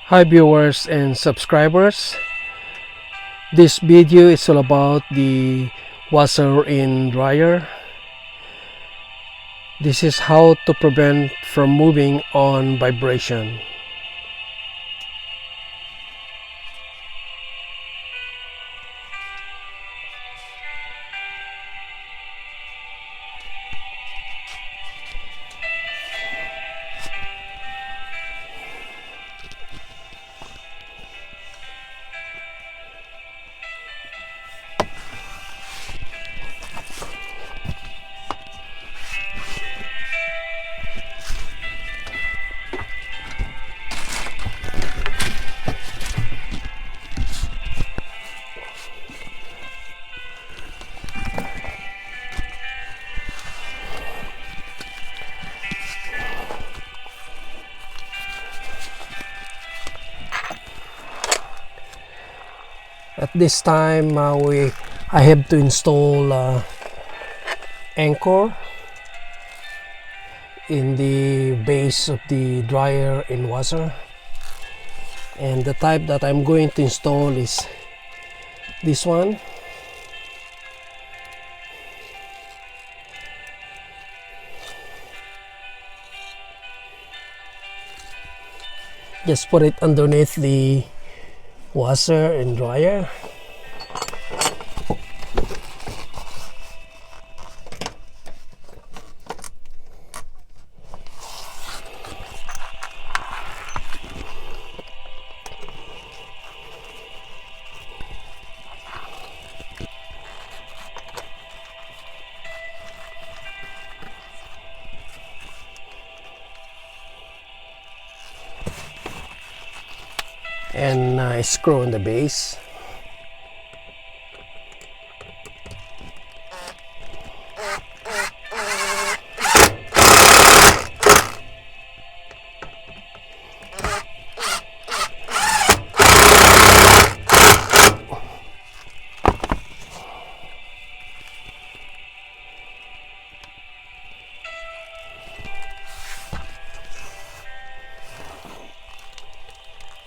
Hi viewers and subscribers. This video is all about the washer in dryer. This is how to prevent from moving on vibration. At this time, I have to install anchor in the base of the dryer and washer, and the type that I'm going to install is this one. Just put it underneath the washer and dryer. And I screw in the base.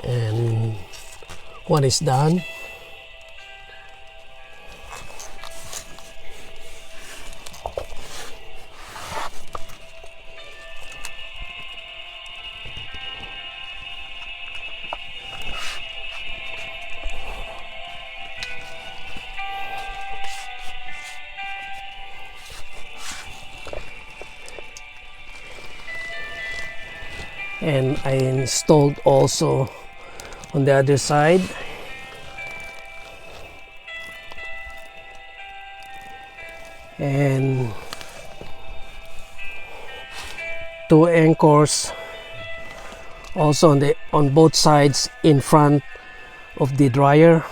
And when it's done, and I installed also on the other side. And two anchors also on both sides in front of the dryer.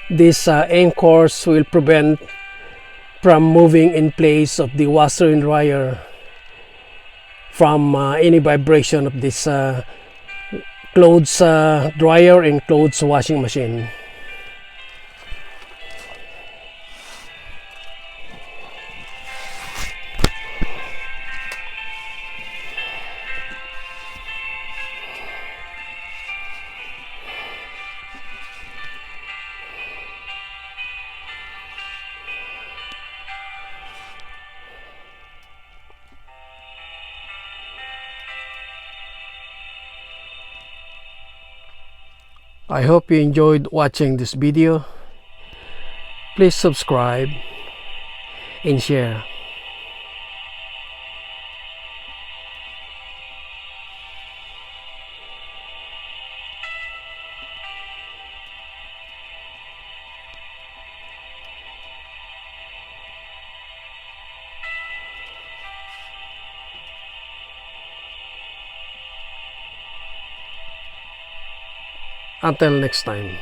These anchors will prevent from moving in place of the washer and dryer from any vibration of this clothes dryer and clothes washing machine. I hope you enjoyed watching this video. Please subscribe and share. Until next time.